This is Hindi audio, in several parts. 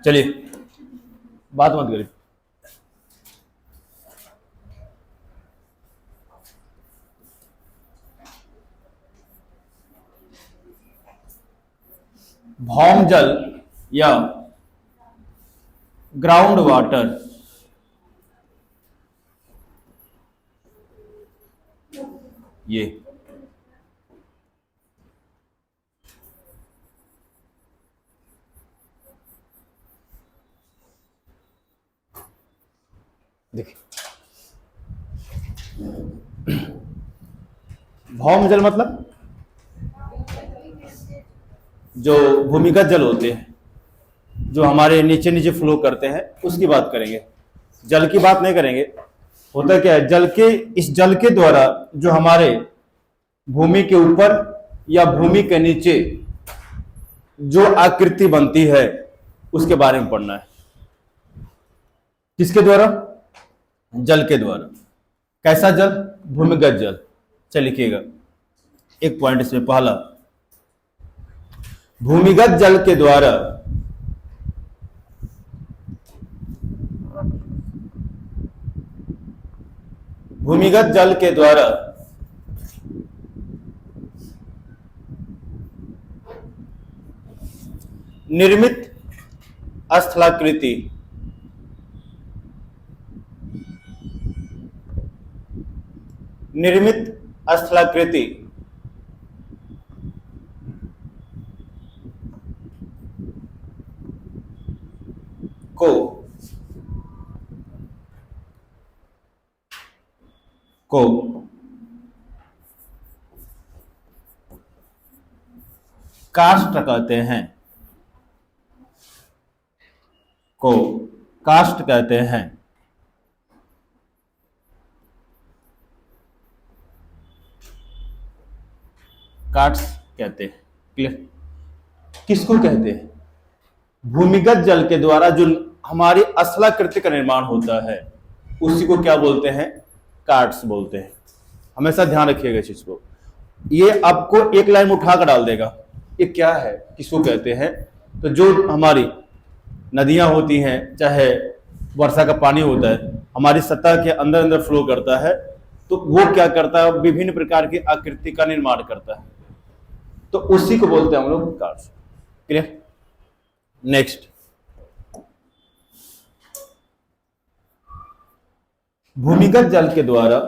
चलिए, बात मत करिए। भौम जल या ग्राउंड वाटर ये देखिए, भौम जल मतलब जो भूमिगत जल होते हैं, जो हमारे नीचे नीचे फ्लो करते हैं, उसकी बात करेंगे। जल की बात नहीं करेंगे। होता क्या है, इस जल के द्वारा जो हमारे भूमि के ऊपर या भूमि के नीचे जो आकृति बनती है उसके बारे में पढ़ना है। किसके द्वारा? जल के द्वारा। कैसा जल? भूमिगत जल। चल लिखिएगा एक पॉइंट इसमें पहला, भूमिगत जल के द्वारा भूमिगत जल के द्वारा निर्मित स्थलाकृति को कास्ट कहते हैं। कास्ट कहते हैं। काट्स कहते हैं। क्लियर? किसको कहते हैं? भूमिगत जल के द्वारा जो हमारी स्थलाकृति का निर्माण होता है उसी को क्या बोलते हैं? काट्स बोलते हैं। हमेशा ध्यान रखिएगा इस चीज को। ये आपको एक लाइन में उठा कर डाल देगा, ये क्या है, किसको कहते हैं। तो जो हमारी नदियां होती हैं, चाहे वर्षा का पानी होता है, हमारी सतह के अंदर अंदर फ्लो करता है, तो वो क्या करता है? विभिन्न प्रकार की आकृति का निर्माण करता है, तो उसी को बोलते हैं हम लोग काट्स। क्लियर? नेक्स्ट, भूमिगत जल के द्वारा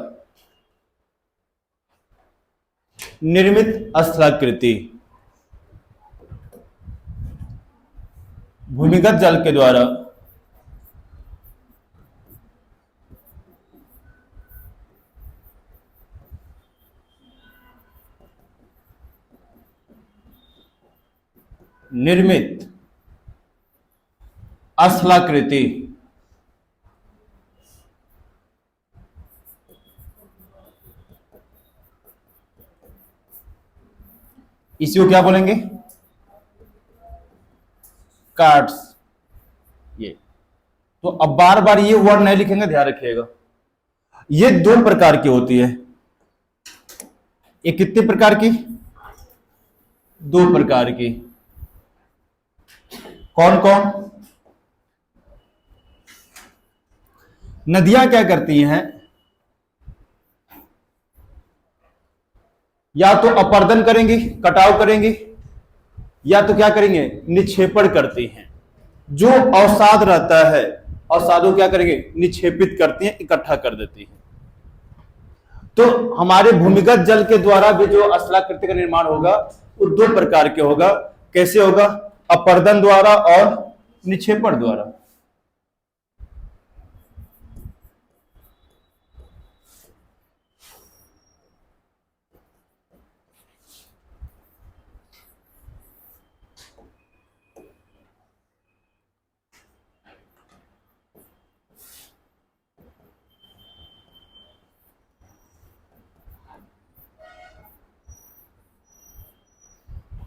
निर्मित स्थलाकृति। भूमिगत जल के द्वारा निर्मित स्थलाकृति इसी को क्या बोलेंगे? कार्ड्स। ये तो अब बार बार ये वर्ड नहीं लिखेंगे, ध्यान रखिएगा। ये दो प्रकार की होती है। ये कितने प्रकार की? दो प्रकार की। कौन कौन? नदियां क्या करती हैं? या तो अपर्दन करेंगी, कटाव करेंगी, या तो क्या करेंगे? निक्षेपण करती हैं। जो अवसाद रहता है, अवसादों क्या करेंगे? निक्षेपित करती हैं, इकट्ठा कर देती हैं। तो हमारे भूमिगत जल के द्वारा भी जो स्थलाकृति का निर्माण होगा वो दो प्रकार के होगा। कैसे होगा? अपर्दन द्वारा और निक्षेपण द्वारा।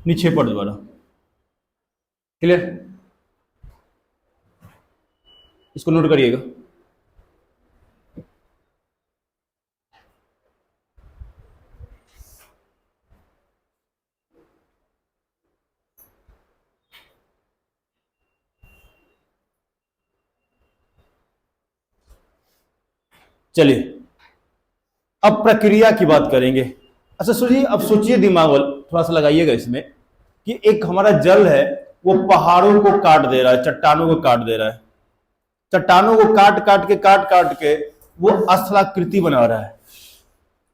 निक्षेपण द्वारा। क्लियर? इसको नोट करिएगा। चलिए अब प्रक्रिया की बात करेंगे। अच्छा सुनिए, अब सोचिए, दिमाग थोड़ा सा लगाइएगा इसमें कि एक हमारा जल है, वो पहाड़ों को काट दे रहा है, चट्टानों को काट दे रहा है, चट्टानों को काट काट के वो स्थलाकृति बना रहा है।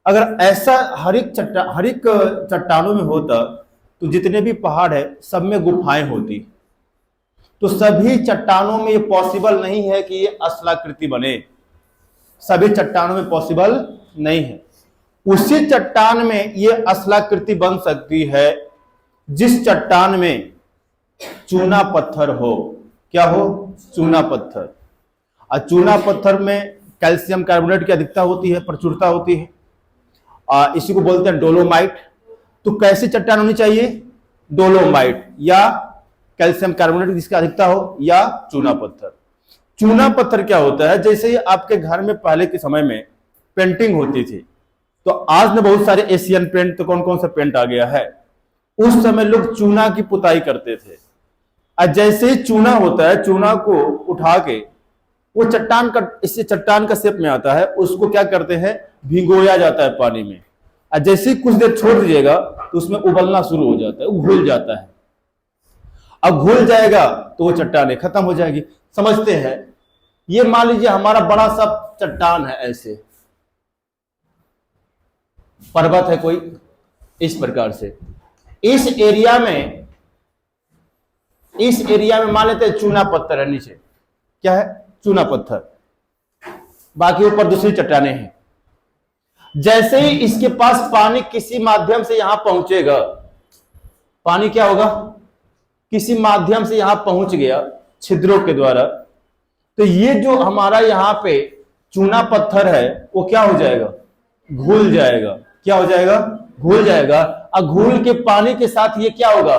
अगर ऐसा हर एक चट्टानों में होता तो जितने भी पहाड़ है सब में गुफाएं होती। तो सभी चट्टानों में ये पॉसिबल नहीं है कि ये स्थलाकृति बने, सभी चट्टानों में पॉसिबल नहीं है। उसी चट्टान में ये स्थलाकृति बन सकती है जिस चट्टान में चूना पत्थर हो। क्या हो? चूना पत्थर। और चूना पत्थर में कैल्शियम कार्बोनेट की अधिकता होती है, प्रचुरता होती है, इसी को बोलते हैं डोलोमाइट। तो कैसी चट्टान होनी चाहिए? डोलोमाइट या कैल्शियम कार्बोनेट जिसकी अधिकता हो, या चूना पत्थर। चूना पत्थर क्या होता है, जैसे ही आपके घर में पहले के समय में पेंटिंग होती थी, तो आज में बहुत सारे एशियन पेंट, तो कौन कौन सा पेंट आ गया है, उस समय लोग चूना की पुताई करते थे। और जैसे ही चूना होता है, चूना को उठा के वो चट्टान का, इससे चट्टान का शेप में आता है, उसको क्या करते हैं, भिगोया जाता है पानी में। और जैसे ही कुछ देर छोड़ दीजिएगा तो उसमें उबलना शुरू हो जाता है, वो घुल जाता है। अब घुल जाएगा तो वो चट्टान खत्म हो जाएगी। समझते हैं? ये मान लीजिए हमारा बड़ा सा चट्टान है, ऐसे पर्वत है कोई, इस प्रकार से इस एरिया में मान लेते हैं चूना पत्थर है, नीचे क्या है? चूना पत्थर, बाकी ऊपर दूसरी चट्टानें हैं। जैसे ही इसके पास पानी किसी माध्यम से यहां पहुंचेगा, पानी क्या होगा, किसी माध्यम से यहां पहुंच गया छिद्रों के द्वारा, तो ये जो हमारा यहां पे चूना पत्थर है वो क्या हो जाएगा, घुल जाएगा। क्या हो जाएगा? घुल जाएगा। और घुल के पानी के साथ ये क्या होगा,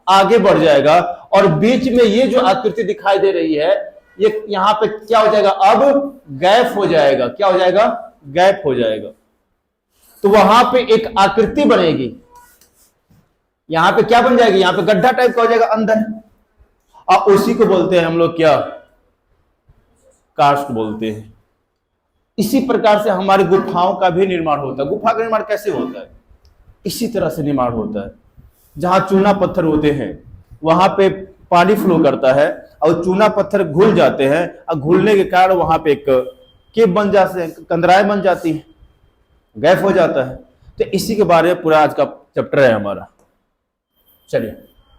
आगे बढ़ जाएगा। और बीच में ये जो आकृति दिखाई दे रही है, ये यहां पे क्या हो जाएगा, अब गैप हो जाएगा। क्या हो जाएगा? गैप हो जाएगा। तो वहां पे एक आकृति बनेगी, यहां पे क्या बन जाएगी, यहां पे गड्ढा टाइप का हो जाएगा अंदर, और उसी को बोलते हैं हम लोग क्या, कार्स्ट बोलते हैं। इसी प्रकार से हमारी गुफाओं का भी निर्माण होता है। गुफा का निर्माण कैसे होता है? इसी तरह से निर्माण होता है। जहां चूना पत्थर होते हैं वहां पे पानी फ्लो करता है, और चूना पत्थर घुल जाते हैं, और घुलने के कारण वहां पे एक केव बन जाते हैं, कंदराएं बन जाती है, गैप हो जाता है। तो इसी के बारे में पूरा आज का चैप्टर है हमारा। चलिए,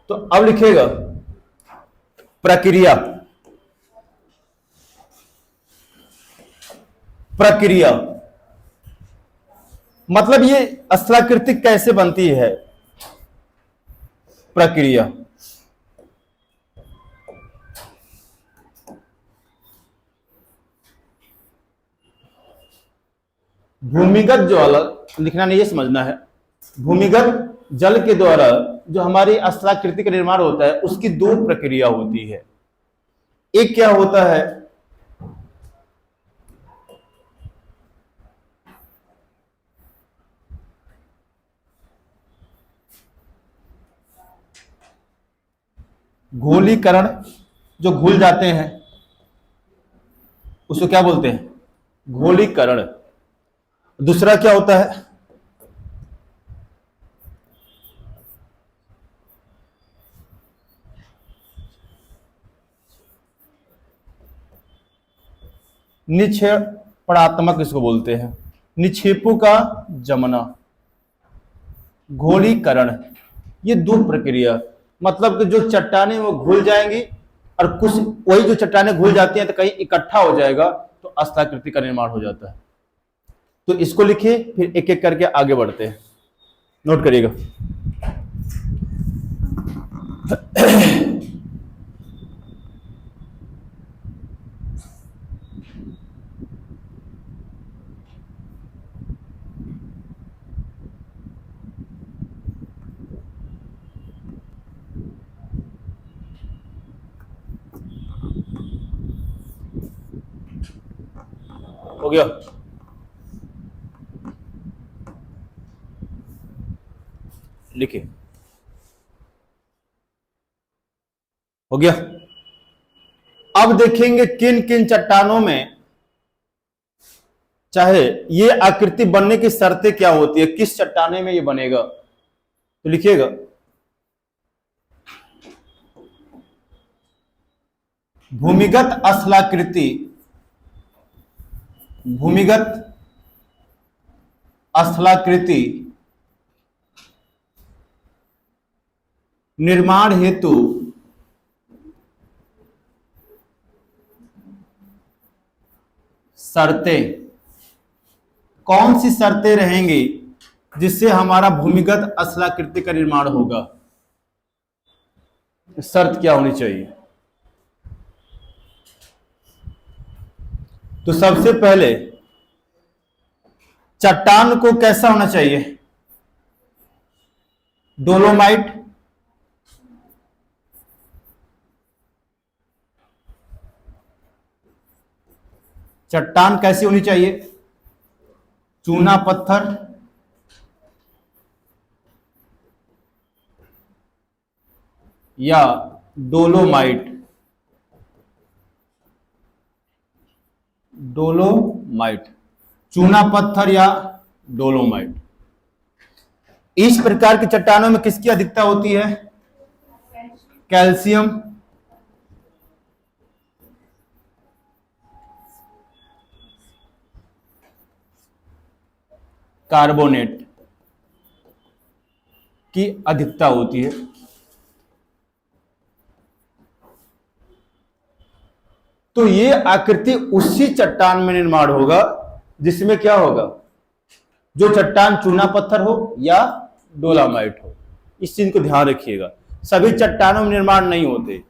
तो अब लिखिएगा प्रक्रिया। प्रक्रिया मतलब ये स्थलाकृति कैसे बनती है। प्रक्रिया भूमिगत ज्वाला लिखना नहीं, ये समझना है। भूमिगत जल के द्वारा जो हमारी स्थलाकृति का निर्माण होता है, उसकी दो प्रक्रिया होती है। एक क्या होता है, घोलीकरण, जो घुल जाते हैं उसको क्या बोलते हैं, घोलीकरण। दूसरा क्या होता है, निक्षेपणात्मक, इसको बोलते हैं निक्षेपों का जमना, घोलीकरण। ये दो प्रक्रिया, मतलब कि जो चट्टानें वो घुल जाएंगी, और कुछ वही जो चट्टानें घुल जाती हैं तो कहीं इकट्ठा हो जाएगा, तो स्थलाकृति का निर्माण हो जाता है। तो इसको लिखिए, फिर एक एक करके आगे बढ़ते हैं, नोट करिएगा। हो गया? लिखिए, हो गया। अब देखेंगे किन किन चट्टानों में चाहे ये आकृति बनने की शर्तें क्या होती है, किस चट्टाने में ये बनेगा, तो लिखिएगा भूमिगत स्थलाकृति, भूमिगत स्थलाकृति निर्माण हेतु शर्तें, कौन सी शर्तें रहेंगी जिससे हमारा भूमिगत स्थलाकृति का निर्माण होगा, शर्त क्या होनी चाहिए। तो सबसे पहले चट्टान को कैसा होना चाहिए, डोलोमाइट, चट्टान कैसी होनी चाहिए, चूना पत्थर या डोलोमाइट, डोलोमाइट, चूना पत्थर या डोलोमाइट। इस प्रकार की चट्टानों में किसकी अधिकता होती है, कैल्शियम, कार्बोनेट की अधिकता होती है। तो ये आकृति उसी चट्टान में निर्माण होगा जिसमें क्या होगा, जो चट्टान चूना पत्थर हो या डोलामाइट हो। इस चीज को ध्यान रखिएगा, सभी चट्टानों में निर्माण नहीं होते।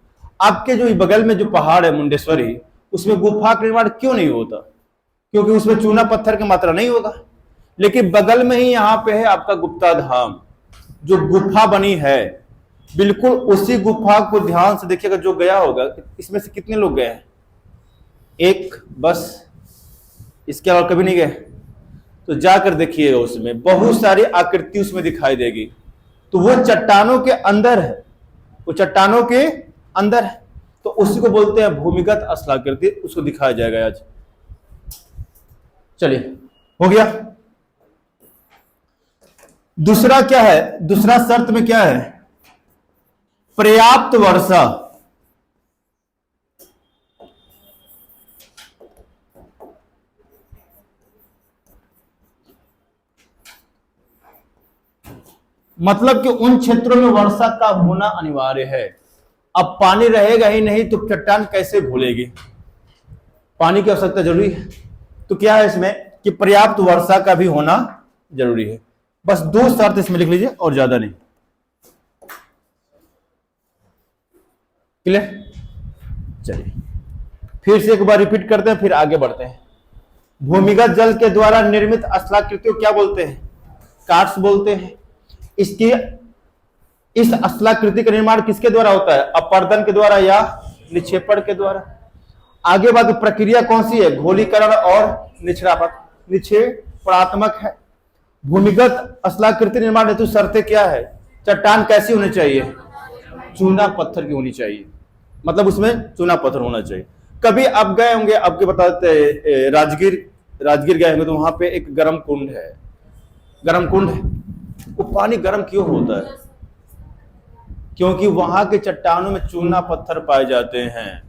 आपके जो बगल में जो पहाड़ है मुंडेश्वरी, उसमें गुफा का निर्माण क्यों नहीं होता, क्योंकि उसमें चूना पत्थर की मात्रा नहीं होगा। लेकिन बगल में ही यहाँ पे है आपका गुप्ता धाम, जो गुफा बनी है, बिल्कुल उसी गुफा को ध्यान से देखिएगा। जो गया होगा, इसमें से कितने लोग गए हैं, एक बस, इसके अलावा कभी नहीं गए। तो जाकर देखिएगा, उसमें बहुत सारी आकृति उसमें दिखाई देगी। तो वो चट्टानों के अंदर है, वो चट्टानों के अंदर है। तो उसी को बोलते हैं भूमिगत स्थलाकृति, उसको दिखाया जाएगा आज। चलिए, हो गया। दूसरा क्या है, दूसरा शर्त में क्या है, पर्याप्त वर्षा। मतलब कि उन क्षेत्रों में वर्षा का होना अनिवार्य है। अब पानी रहेगा ही नहीं तो चट्टान कैसे घुलेगी, पानी की आवश्यकता जरूरी है। तो क्या है इसमें कि पर्याप्त वर्षा का भी होना जरूरी है। बस दो शर्त इसमें लिख लीजिए और ज्यादा नहीं। क्लियर? चलिए फिर से एक बार रिपीट करते हैं, फिर आगे बढ़ते हैं। भूमिगत जल के द्वारा निर्मित स्थलाकृति को क्या बोलते हैं, कार्ट्स बोलते हैं। इसकी इस स्थलाकृति का निर्माण किसके द्वारा होता है, अपर्दन के द्वारा या निक्षेपण के द्वारा। आगे बात प्रक्रिया कौन सी है, घोलीकरण और निक्षेपणात्मक है। भूमिगत स्थलाकृति निर्माण हेतु शर्तें क्या है, चट्टान कैसी होनी चाहिए, चूना पत्थर की होनी चाहिए, मतलब उसमें चूना पत्थर होना चाहिए। कभी आप गए होंगे, आपके बताते राजगीर गए होंगे, तो वहां पे एक गर्म कुंड है, गर्म कुंड है। वो पानी गर्म क्यों होता है, क्योंकि वहां के चट्टानों में चूना पत्थर पाए जाते हैं।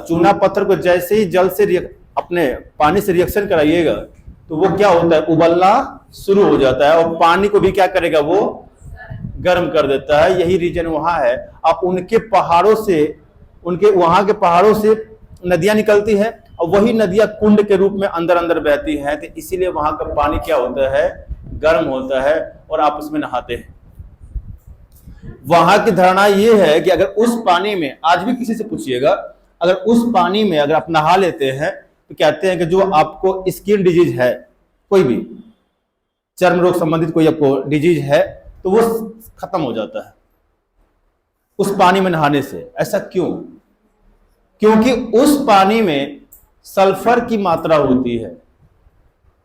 चूना पत्थर को जैसे ही जल से अपने पानी से रिएक्शन कराइएगा तो वो क्या होता है, उबलना शुरू हो जाता है और पानी को भी क्या करेगा, वो गर्म कर देता है। यही रीजन वहां है। अब उनके पहाड़ों से, उनके वहां के पहाड़ों से नदियां निकलती है और वही नदियां कुंड के रूप में अंदर अंदर बहती हैं। तो इसीलिए वहां का पानी क्या होता है, गर्म होता है और आप उसमें नहाते हैं। वहां की धारणा ये है कि अगर उस पानी में, आज भी किसी से पूछिएगा, अगर उस पानी में अगर आप नहा लेते हैं तो कहते हैं कि जो आपको स्किन डिजीज है, कोई भी चर्म रोग संबंधित कोई आपको डिजीज है, तो वो खत्म हो जाता है उस पानी में नहाने से। ऐसा क्यों, क्योंकि उस पानी में सल्फर की मात्रा होती है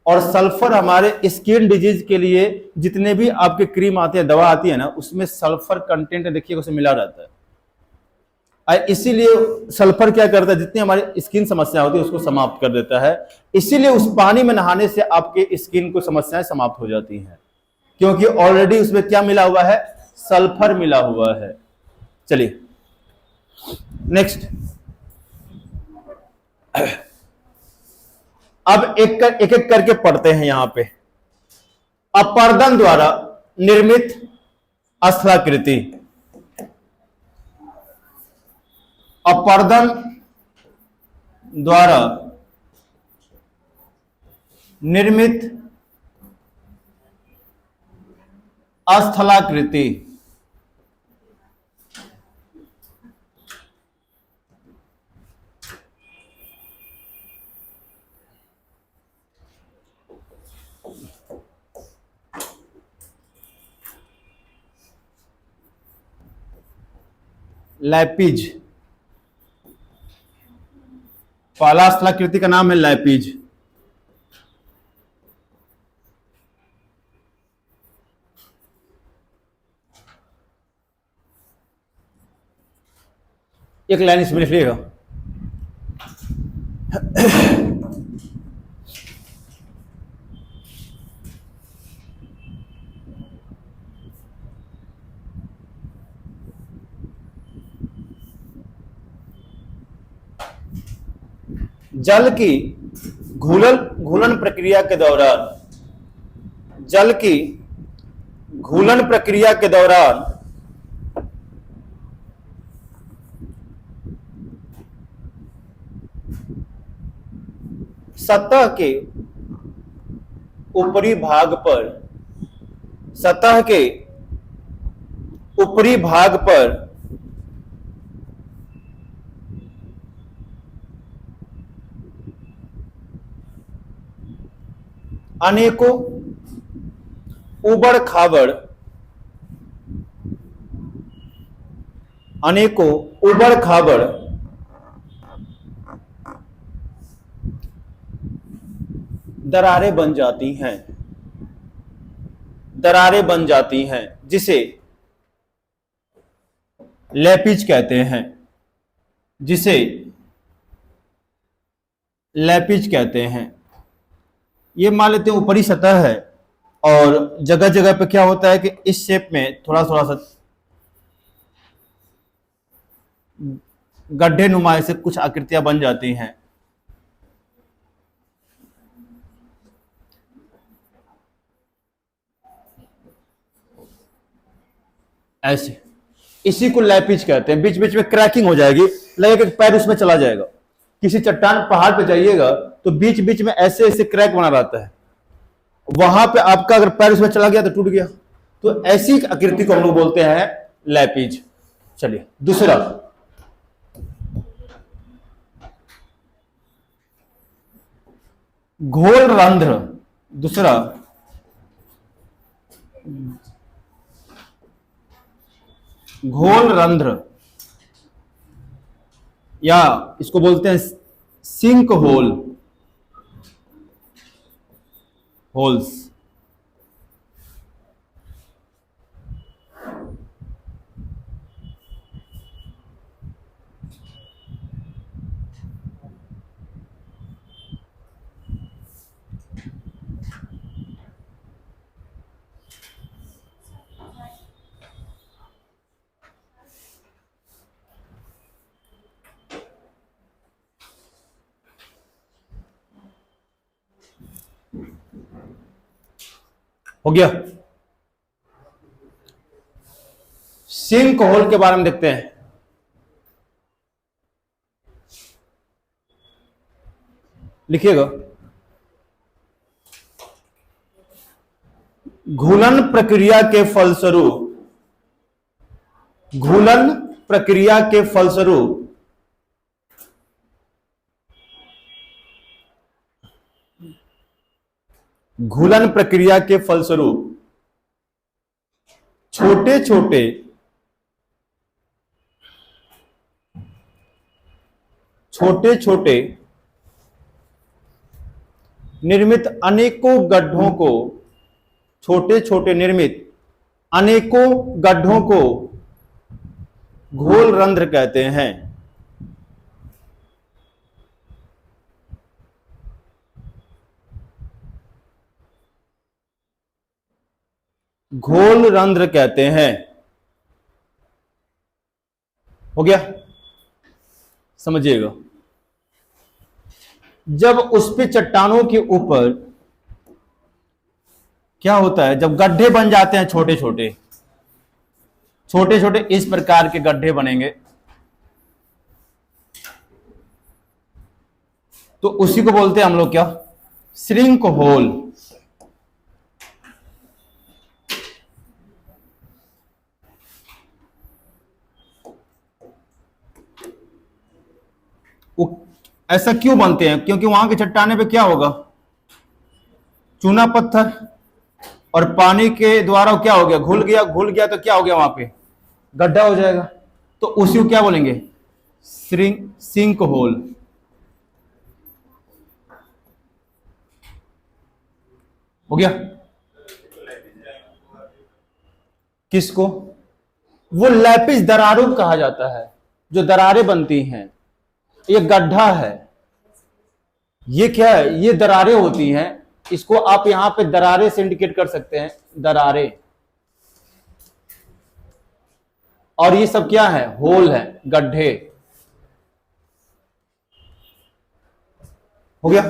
और सल्फर हमारे स्किन डिजीज के लिए जितने भी आपके क्रीम आते हैं, दवा आती है ना, उसमें सल्फर कंटेंट देखिएगा, उसे मिला रहता है। और इसीलिए सल्फर क्या करता है, जितनी हमारी स्किन समस्या होती है उसको समाप्त कर देता है। इसीलिए उस पानी में नहाने से आपके स्किन को समस्याएं समाप्त हो जाती हैं, क्योंकि ऑलरेडी उसमें क्या मिला हुआ है, सल्फर मिला हुआ है। चलिए नेक्स्ट, अब एक एक करके पढ़ते हैं यहां पे। अपर्दन द्वारा निर्मित स्थलाकृति, अपर्दन द्वारा निर्मित स्थलाकृति लैपिज, पहला स्थलाकृति का नाम है लैपिज। एक लाइन इसमें लिख लिएगा। जल की घूलन प्रक्रिया के दौरान, जल की घूलन प्रक्रिया के दौरान सतह के ऊपरी भाग पर, सतह के ऊपरी भाग पर अनेकों उबड़ खाबड़, अनेकों उबड़ खाबड़ दरारें बन जाती हैं, दरारें बन जाती हैं, जिसे लैपिज कहते हैं, जिसे लैपिज कहते हैं। ये मान लेते हैं ऊपरी सतह है और जगह जगह पे क्या होता है कि इस शेप में थोड़ा थोड़ा सा गड्ढे नुमा से कुछ आकृतियां बन जाती हैं। ऐसे, इसी को लैपिज कहते हैं। बीच बीच में क्रैकिंग हो जाएगी, लगेगा कि पैर उसमें चला जाएगा। किसी चट्टान पहाड़ पे जाइएगा तो बीच बीच में ऐसे ऐसे क्रैक बना रहता है, वहां पे आपका अगर पैर उसमें चला गया तो टूट गया। तो ऐसी आकृति को हम लोग बोलते हैं लैपिज। चलिए दूसरा, घोल रंध्र। दूसरा, घोल रंध्र या इसको बोलते हैं सिंक होल, होल्स। हो गया। सिंक होल के बारे में देखते हैं। लिखिएगा, घूलन प्रक्रिया के फलस्वरूप, घूलन प्रक्रिया के फलस्वरूप घूलन प्रक्रिया के फलस्वरूप छोटे छोटे छोटे छोटे निर्मित अनेकों गड्ढों को, छोटे छोटे निर्मित अनेकों गड्ढों को घोल रंध्र कहते हैं। घोल रंध्र कहते हैं। हो गया, समझिएगा। जब उस पे चट्टानों के ऊपर क्या होता है, जब गड्ढे बन जाते हैं, छोटे छोटे छोटे छोटे इस प्रकार के गड्ढे बनेंगे, तो उसी को बोलते हैं हम लोग क्या, श्रिंक होल। ऐसा क्यों बनते हैं? क्योंकि वहां के चट्टाने पे क्या होगा, चूना पत्थर, और पानी के द्वारा क्या हो गया, घुल गया तो क्या हो गया, वहां पे गड्ढा हो जाएगा। तो उसी को क्या बोलेंगे, सिंक होल। हो गया। किसको, वो लैपिस दरारों को कहा जाता है, जो दरारें बनती हैं। ये गड्ढा है, ये क्या है, ये दरारें होती हैं। इसको आप यहां पे दरारें से इंडिकेट कर सकते हैं, दरारें। और ये सब क्या है, होल है, गड्ढे। हो गया।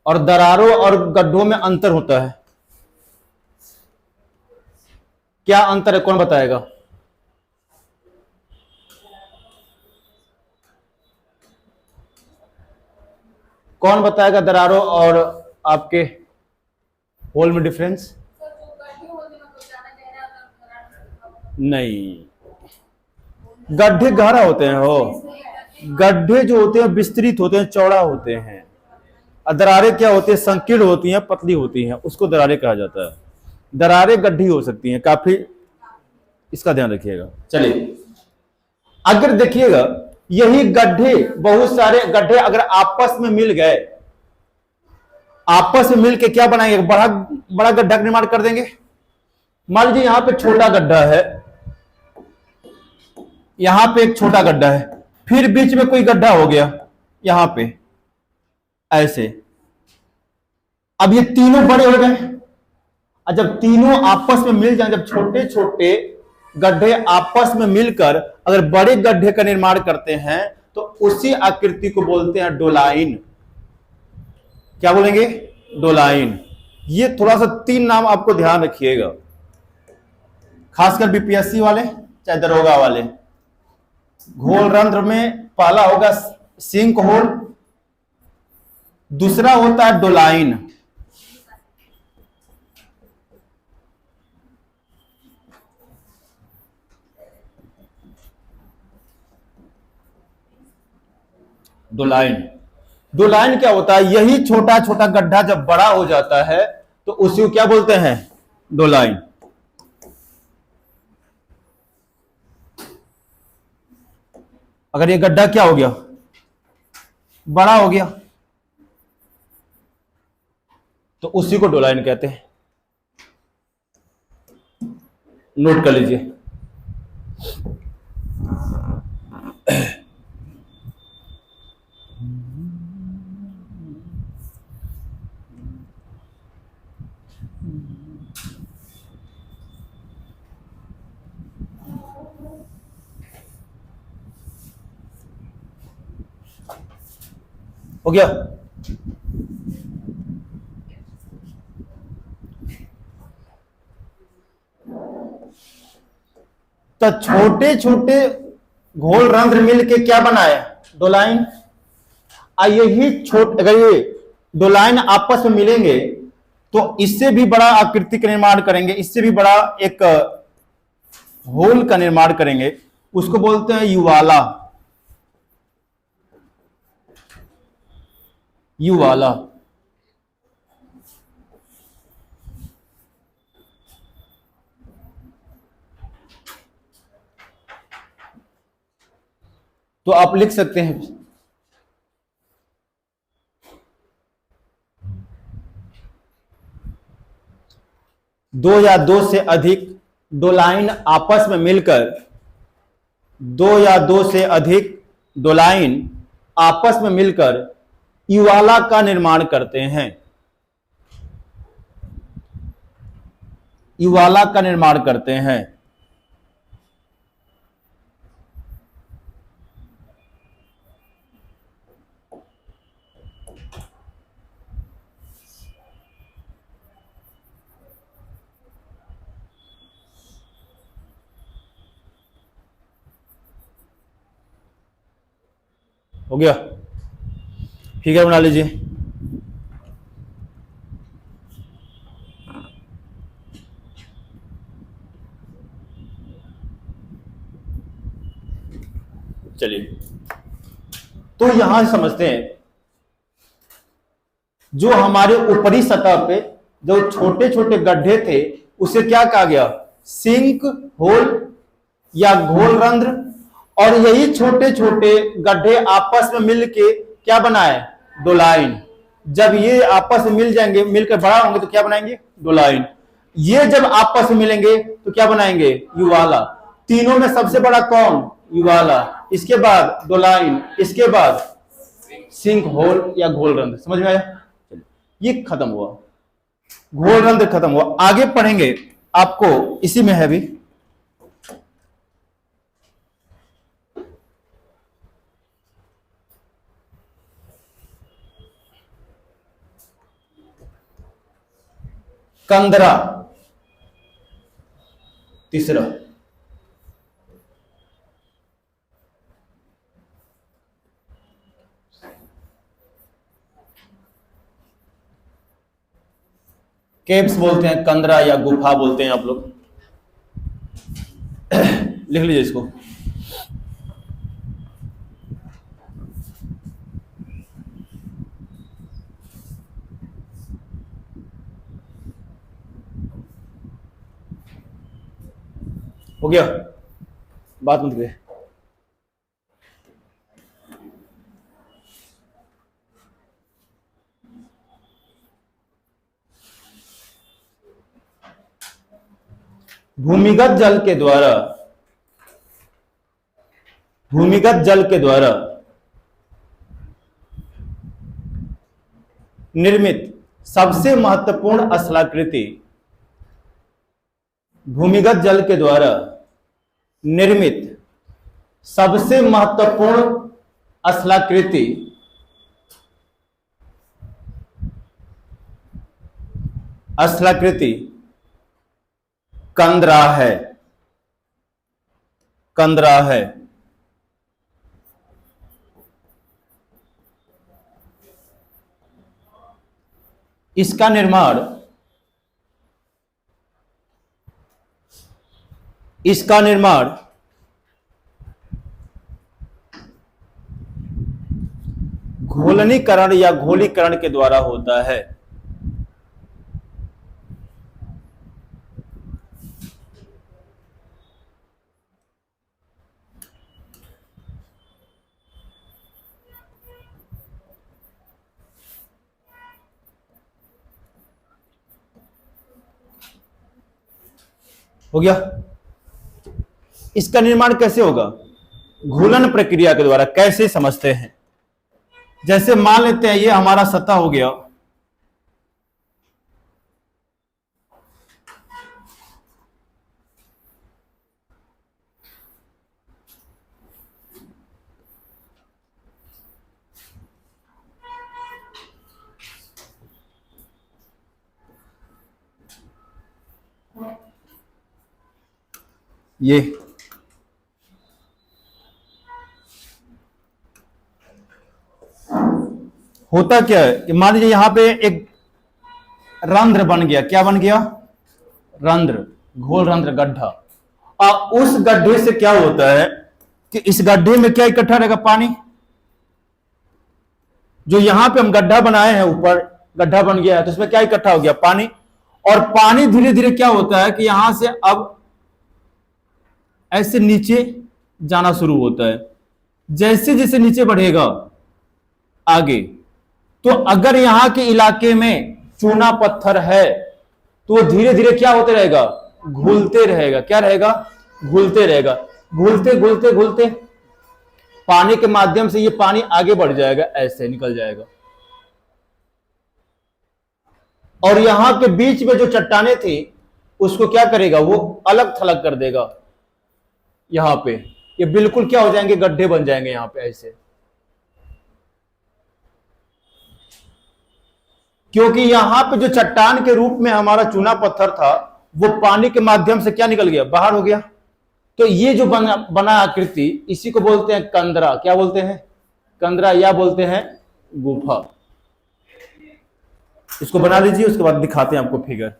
और दरारों और गड्ढों में अंतर होता है। क्या अंतर है, कौन बताएगा? कौन बताएगा दरारों और आपके होल में डिफरेंस? नहीं, गड्ढे गहरा होते हैं, हो गड्ढे जो होते हैं विस्तृत होते हैं, चौड़ा होते हैं। और दरारें क्या होती है, संकीर्ण होती हैं, पतली होती हैं, उसको दरारें कहा जाता है। दरारें गड्ढी हो सकती हैं काफी, इसका ध्यान रखिएगा। चलिए, अगर देखिएगा, यही गड्ढे, बहुत सारे गड्ढे अगर आपस में मिल गए, आपस में मिलके क्या बनाएंगे, बड़ा बड़ा गड्ढा का निर्माण कर देंगे। मान लीजिए यहां पे छोटा गड्ढा है, यहां पे एक छोटा गड्ढा है, फिर बीच में कोई गड्ढा हो गया यहां पे, ऐसे। अब ये तीनों बड़े हो गए, और जब तीनों आपस में मिल जाए, जब छोटे छोटे गड्ढे आपस में मिलकर अगर बड़े गड्ढे का निर्माण करते हैं, तो उसी आकृति को बोलते हैं डोलाइन। क्या बोलेंगे, डोलाइन। ये थोड़ा सा 3 नाम आपको ध्यान रखिएगा, खासकर बीपीएससी वाले चाहे दरोगा वाले। घोल रंध्र में पहला होगा सिंक होल, दूसरा होता है डोलाइन। डोलाइन, डोलाइन क्या होता है, यही छोटा छोटा गड्ढा जब बड़ा हो जाता है तो उसी को क्या बोलते हैं, डोलाइन। अगर ये गड्ढा क्या हो गया, बड़ा हो गया, तो उसी को डोलाइन कहते हैं। नोट कर लीजिए। हो गया। तो छोटे छोटे घोल रंध्र मिलके क्या बनाए, डोलाइन। यही अगर ये डोलाइन आपस में मिलेंगे तो इससे भी बड़ा आकृति का निर्माण करेंगे, इससे भी बड़ा एक होल का निर्माण करेंगे, उसको बोलते हैं युवाला। युवाला। तो आप लिख सकते हैं, दो या दो से अधिक डोलाइन आपस में मिलकर, दो या दो से अधिक डोलाइन आपस में मिलकर युवाला का निर्माण करते हैं। युवाला का निर्माण करते हैं। हो गया, फिगर बना लीजिए। चलिए, तो यहां समझते हैं, जो हमारे ऊपरी सतह पे जो छोटे छोटे गड्ढे थे उसे क्या कहा गया? सिंक होल या घोल रंध्र। और यही छोटे छोटे गड्ढे आपस में मिलके क्या बनाए? डोलाइन। जब ये आपस में मिल जाएंगे, मिलकर बड़ा होंगे तो क्या बनाएंगे? डोलाइन। ये जब आपस में मिलेंगे तो क्या बनाएंगे? युवाला। तीनों में सबसे बड़ा कौन? युवाला। इसके बाद डोलाइन, इसके बाद सिंक होल या घोल रंध्र। समझ में आया? ये खत्म हुआ, घोल रंध्र खत्म हुआ। आगे पढ़ेंगे, आपको इसी में है भी। कंदरा, तीसरा। केव्स बोलते हैं, कंदरा या गुफा बोलते हैं आप लोग। लिख लीजिए इसको। हो गया, बात मत करिए। भूमिगत जल के द्वारा, भूमिगत जल के द्वारा निर्मित सबसे महत्वपूर्ण स्थलाकृति, भूमिगत जल के द्वारा निर्मित सबसे महत्वपूर्ण स्थलाकृति स्थलाकृति कंदरा है। कंदरा है। इसका निर्माण, इसका निर्माण घोलनीकरण या घोलीकरण के द्वारा होता है। हो गया। इसका निर्माण कैसे होगा? घुलन प्रक्रिया के द्वारा। कैसे समझते हैं? जैसे मान लेते हैं ये हमारा सतह हो गया, ये होता क्या है कि मान लीजिए यहां पे एक रंध्र बन गया। क्या बन गया? रंध्र, घोल रंध्र, गड्ढा। और उस गड्ढे से क्या होता है कि इस गड्ढे में क्या इकट्ठा रहेगा? पानी। जो यहां पे हम गड्ढा बनाए हैं, ऊपर गड्ढा बन गया है, तो इसमें क्या इकट्ठा हो गया? पानी। और पानी धीरे धीरे क्या होता है कि यहां से अब ऐसे नीचे जाना शुरू होता है। जैसे जैसे नीचे बढ़ेगा आगे, तो अगर यहां के इलाके में चूना पत्थर है तो वो धीरे धीरे क्या होते रहेगा, घुलते रहेगा। क्या रहेगा, घुलते रहेगा। घुलते घुलते घुलते पानी के माध्यम से ये पानी आगे बढ़ जाएगा, ऐसे निकल जाएगा। और यहां के बीच में जो चट्टाने थी उसको क्या करेगा, वो अलग थलग कर देगा। यहां पे ये बिल्कुल क्या हो जाएंगे, गड्ढे बन जाएंगे यहां पे ऐसे। क्योंकि यहां पे जो चट्टान के रूप में हमारा चूना पत्थर था वो पानी के माध्यम से क्या निकल गया, बाहर हो गया। तो ये जो बना आकृति, इसी को बोलते हैं कंदरा। क्या बोलते हैं, कंदरा, या बोलते हैं गुफा। इसको बना लीजिए, उसके बाद दिखाते हैं आपको फिगर।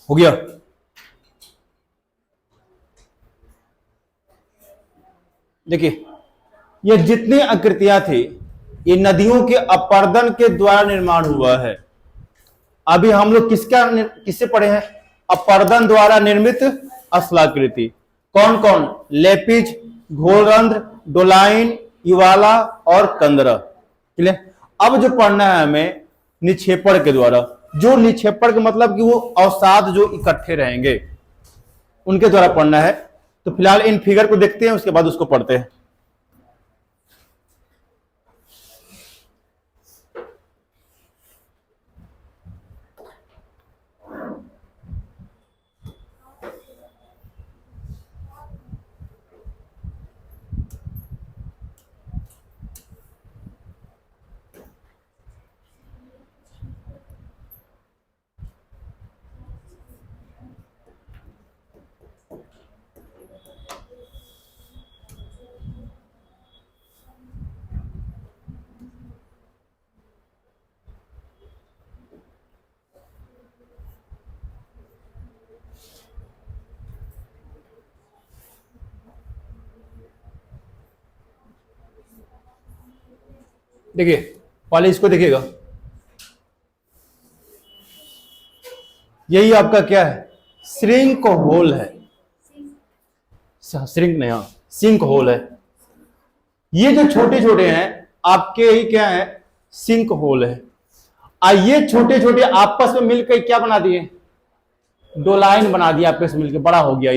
हो गया। देखिए, ये जितनी आकृतियां थी ये नदियों के अपर्दन के द्वारा निर्माण हुआ है। अभी हम लोग किससे पढ़े हैं, अपर्दन द्वारा निर्मित स्थलाकृति। कौन कौन, लेपिज, घोलरंध्र, डोलाइन, युवाला और कंदरा। क्लियर। अब जो पढ़ना है हमें निक्षेपण के द्वारा। जो निक्षेपण का मतलब कि वो अवसाद जो इकट्ठे रहेंगे उनके द्वारा पढ़ना है। तो फिलहाल इन फिगर को देखते हैं, उसके बाद उसको पढ़ते हैं। देखिए, पहले इसको देखिएगा। यही आपका क्या है, श्रिंक होल है। श्रिंक नहीं, हाँ सिंक होल है। ये जो छोटे छोटे हैं आपके ही क्या है, सिंक होल है। ये छोटे छोटे आपस में मिलकर क्या बना दिए, डोलाइन बना दिया आपस में मिलकर, बड़ा हो गया।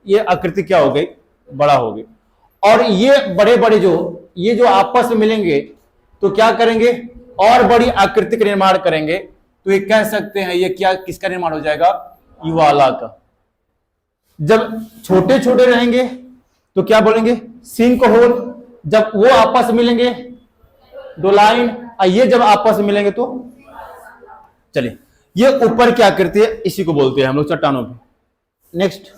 ये आकृति क्या हो गई, बड़ा हो गई। और ये बड़े बड़े ये जो आपस में मिलेंगे तो क्या करेंगे, और बड़ी आकृति का निर्माण करेंगे। तो ये कह सकते हैं ये क्या, किसका निर्माण हो जाएगा, युवाला का। जब छोटे छोटे रहेंगे तो क्या बोलेंगे, सिंक होल। जब वो आपस में मिलेंगे डोलाइन, ये जब आपस में मिलेंगे तो, चलिए ये ऊपर की आकृति है, इसी को बोलते हैं हम लोग चट्टानों पे। नेक्स्ट,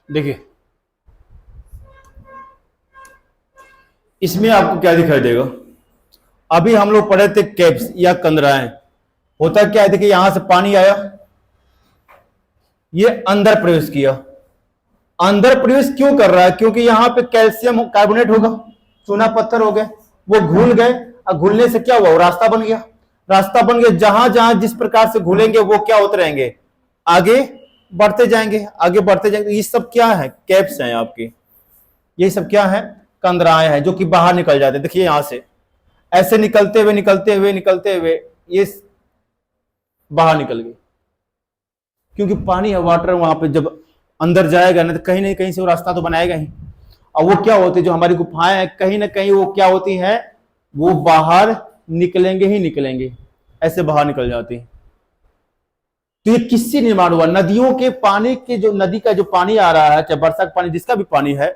देखिए इसमें आपको क्या दिखाई देगा। अभी हम लोग पढ़े थे कैप्स या कंदराएं। होता क्या है, देखिए यहां से पानी आया, ये अंदर प्रवेश किया। अंदर प्रवेश क्यों कर रहा है, क्योंकि यहां पे कैल्शियम कार्बोनेट होगा, चूना पत्थर हो गए, वो घुल गए। और घुलने से क्या हुआ, वो रास्ता बन गया। रास्ता बन गया, जहां जहां जिस प्रकार से घुलेंगे वो क्या होते रहेंगे, आगे बढ़ते जाएंगे, आगे बढ़ते जाएंगे। ये सब क्या है, कैप्स हैं आपके, ये सब क्या है, कंदराएं हैं जो कि बाहर निकल जाते हैं। देखिए यहां से ऐसे निकलते हुए निकलते हुए निकलते हुए ये बाहर निकल गए, क्योंकि पानी है, वाटर वहां पे जब अंदर जाएगा ना कहीं से वो रास्ता तो बनाएगा ही। और वो क्या होते हैं, जो हमारी गुफाएं हैं कहीं ना कहीं वो क्या होती हैं, वो बाहर निकलेंगे ही निकलेंगे, ऐसे बाहर निकल जाती हैं। तो ये किससे निर्माण हुआ? नदियों के पानी के, जो नदी का जो पानी आ रहा है, चाहे वर्षा का पानी, जिसका भी पानी है,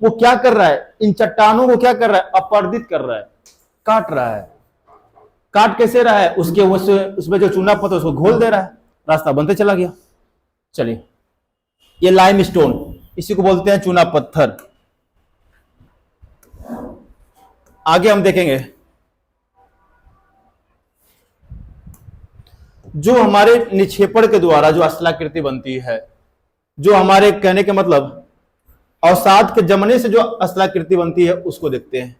वो क्या कर रहा है, इन चट्टानों को क्या कर रहा है, अपरदित कर रहा है, काट रहा है। काट कैसे रहा है, उसके उसमें जो चूना पत्थर उसको घोल दे रहा है, रास्ता बनते चला गया। चलिए, ये लाइम स्टोन, इसी को बोलते हैं चूना पत्थर। आगे हम देखेंगे जो हमारे निक्षेपण के द्वारा जो स्थलाकृति बनती है, जो हमारे कहने के मतलब अवसाद के जमने से जो स्थलाकृति बनती है, उसको देखते हैं।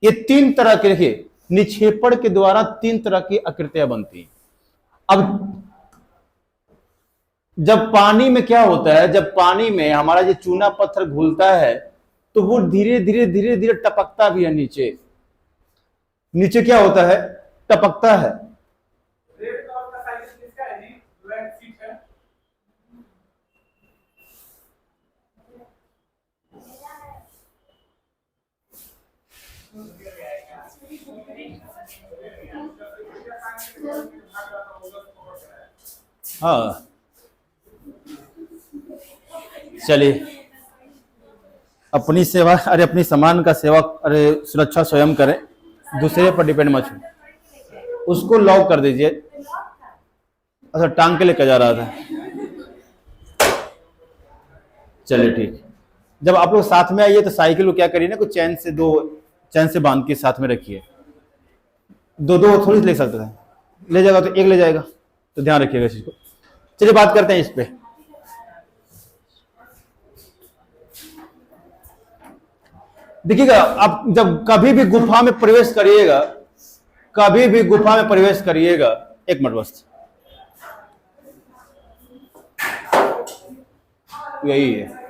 ये तीन तरह के, देखिए निक्षेपण के द्वारा तीन तरह की आकृतियां बनती हैं। अब जब पानी में क्या होता है, जब पानी में हमारा जो चूना पत्थर घुलता है तो वो धीरे धीरे धीरे धीरे टपकता भी है नीचे। नीचे क्या होता है, टपकता है। हाँ चलिए, अपनी सेवा, अरे अपनी सामान का सेवा, अरे सुरक्षा स्वयं करें, दूसरे पर डिपेंड मत हो। उसको लॉक कर दीजिए। अच्छा, टांग के लेकर जा रहा था। चलिए ठीक। जब आप लोग साथ में आइए तो साइकिल को क्या करिए ना, कुछ चैन से, दो चैन से बांध के साथ में रखिए। दो दो थोड़ी ले सकते हैं, ले जाएगा तो एक ले जाएगा, तो ध्यान रखिएगा इस चीज को। चलिए बात करते हैं इस पे। देखिएगा, आप जब कभी भी गुफा में प्रवेश करिएगा, कभी भी गुफा में प्रवेश करिएगा, एक मिनट बस, यही है।